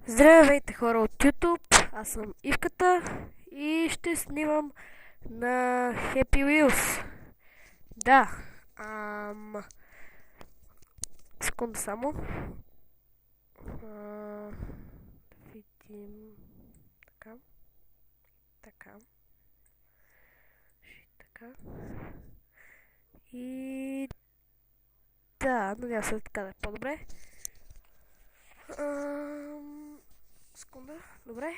Здравейте хора от YouTube, аз съм Ивката и ще снимам на Happy Wheels. Да, секунда само. Да видим. Така, така, така. И да, надявам се така да е по-добре. Секунда, добре.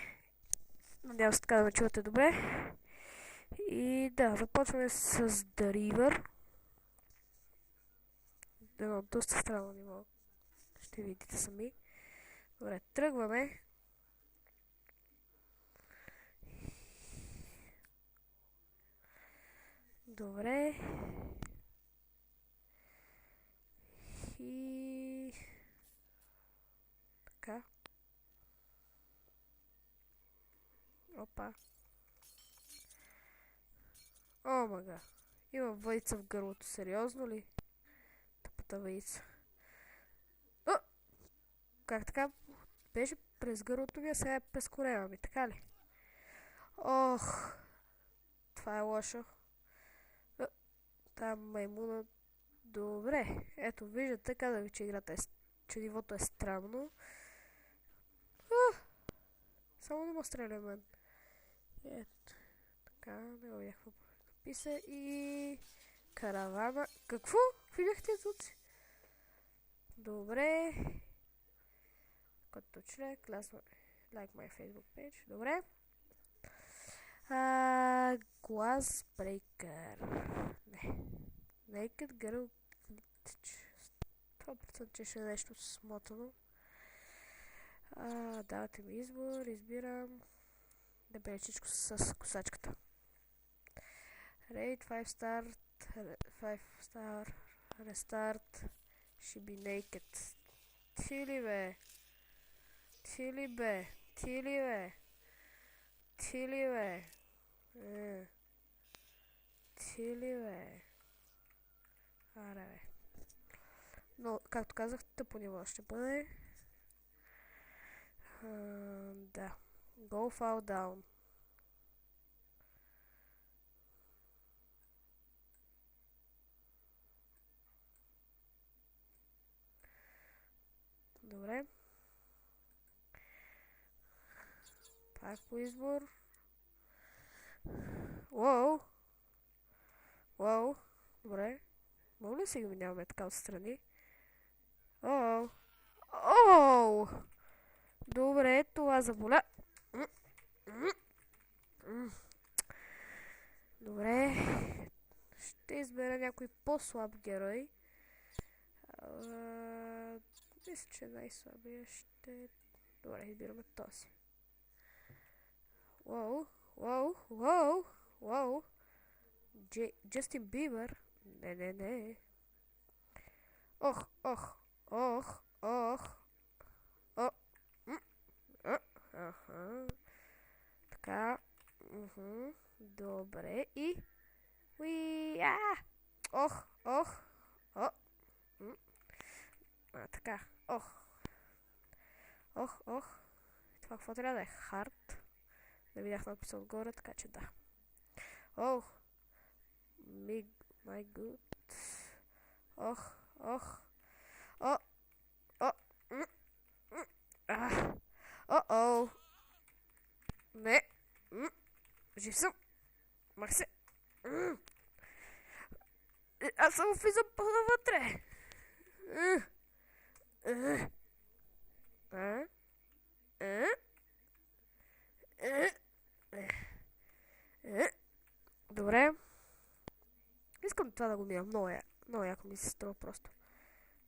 Надявам се така да ме чувате добре. И да, започваме с The River. Едно доста странно ниво. Ще видите сами. Добре, тръгваме. Добре. И така. Опа. О, мага. Има въйца в гърлото. Сериозно ли? Тъпата въйца. О! Как така? Беше през гърлото ми, а сега е през корема ми, така ли? Ох! Това е лошо. Там маймуна. Добре. Ето, виждате, казах ви, че играта е... че нивото е странно. Само не му стреля мен. Ето. Така, не видях какво писа и... Каравана. Какво? Какви бяхте звуци? Добре. Като човек, like my Facebook page. Добре. Glass Breaker. Не. Naked Girl Glitch. 100% ще е нещо смотано. Давате ми избор. Избирам дебеличичко с косачката. Raid 5 star. 5 star. Restart. Should be naked. Ти ли бе? Ти ли бе? Ти ли бе? Ти ли бе? Ти ли бе? Аре бе. Но, както казах, тъпо ниво ще бъде. Да. Go fall down. Добре. Пак по избор. Уоу. Уоу. Добре. Мога ли си ги минаваме така отстрани? Оу. Оу. Добре, това заболя. Добре. Ще избера някой по-слаб герой. Мисля, че най-слабия ще... Добре, избираме този. Уоу, уоу, уоу, уоу. Джастин Бибър. Не. Ох, ох, ох, ох. О, аха. Така. Добре. И... Уи, ох, ох. О. Така. Ох. Ох, ох. Това какво трябва да е? Хард. Не видях надписа отгоре, така че да. Ох. My good. Ох, ох. О. О. О-о. Не. Жив съм. Мах се. Аз само влизам по-навътре. Добре. Искам това да го мина. Много яко ми се струва просто.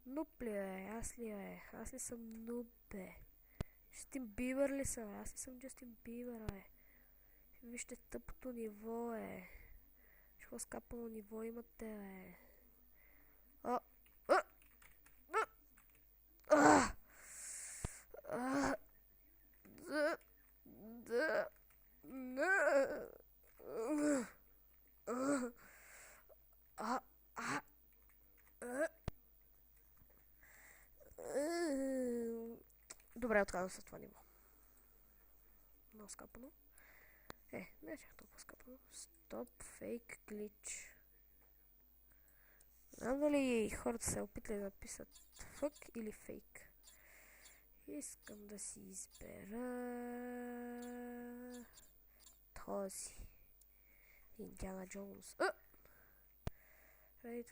Нуп ли бе? Аз ли бе? Аз ли съм нуп бе? Джастин Бибър ли съм бе? Аз ли съм Джастин Бибър бе? Вижте тъпото ниво е. Какво скапано ниво имате бе? Добре, отказвам се това ниво. много скапано. Не е чак толкова скапано. Стоп, фейк, глич. Знам дали хората се опитали да написат фък или фейк. Искам да си избера този. Индиана Джонс. Right,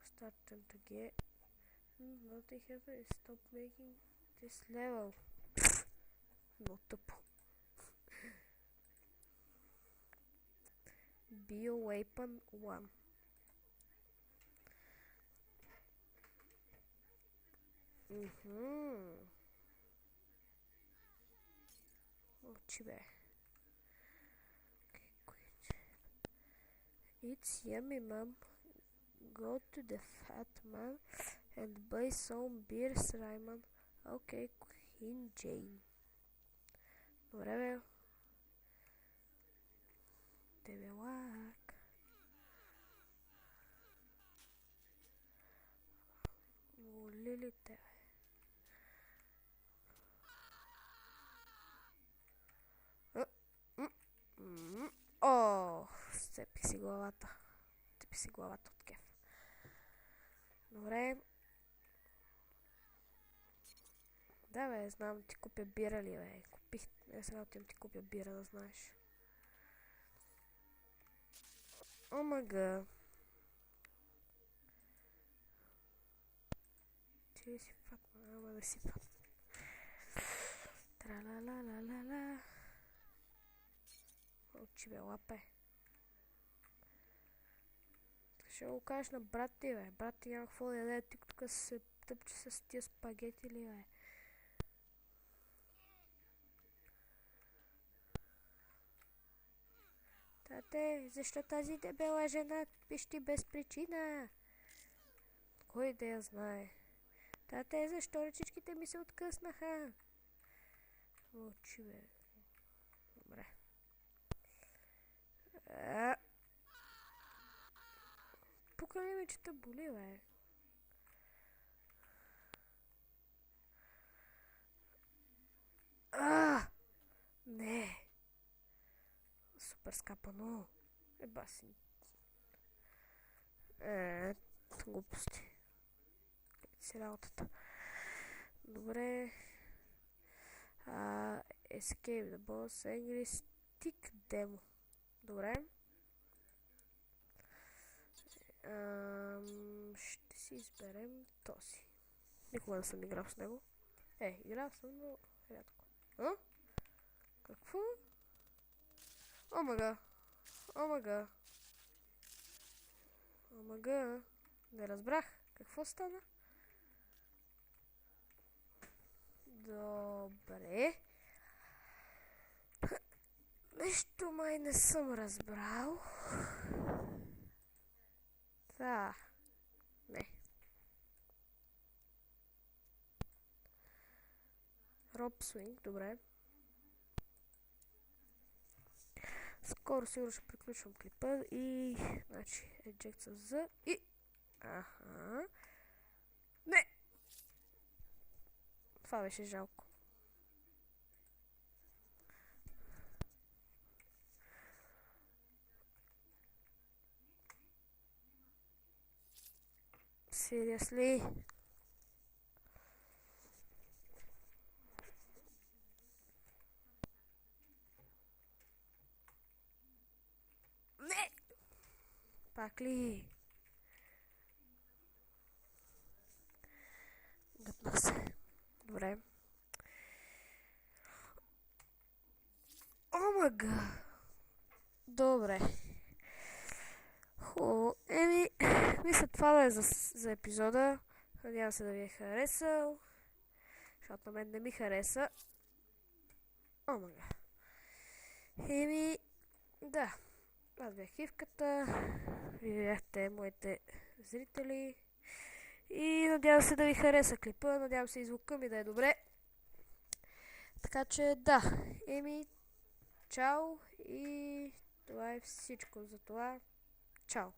starting to get nothing happened. Stop making this level. Много тъпо. Bioweapon 1. Очи бе. It's yummy, mom. Go to the fat man and buy some beers, Rayman. Okay, Queen Jane. Добре бе. Тебе лак. Лилите. Сцепих си главата. Тъпи си главата от кеф. Добре. Да бе, знам, ти купя бира ли бе? Купих. Сега отивам ти купя бира, да знаеш. Омага. Ти си фатма, ама да си фатма. Тра-ла-ла-ла-ла-ла. Очи бе, лапе. Ще го кажеш на брат ти, бе. Брат ти няма какво да яде, ти тук се тъпче с тия спагети ли, бе. Тате, защо тази дебела жена пищи без причина? Кой да я знае? Тате, защо ръчичките ми се откъснаха? Мълчи, бе. Добре. Пука ли ме, че те боли, бе? Не. Супер скапано. Баси. Глупости. Си работата. Добре. Escape the boss. Angry Stick Demo. Добре. Ще си изберем този. Никога не съм играл с него. Играл съм, но рядко. Какво? Омага. Не разбрах. Какво стана? Добре. Нещо май не съм разбрал. Не. Роб Свинг, добре. Скоро сигурно ще приключвам клипа и... Значи, eject с Z и... Не! Това беше жалко. Seriously? Не! Пак ли? Гъпнах се. Добре. Омага! Добре. Хубаво. Мисля това да е за епизода. Надявам се да ви е харесал. Защото на мен не ми хареса. Омага. Да. Аз бях Хивката. Вие бяхте моите зрители. И надявам се да ви хареса клипа. Надявам се и звука ми да е добре. Така че да. Чао. И това е всичко за това. Чао.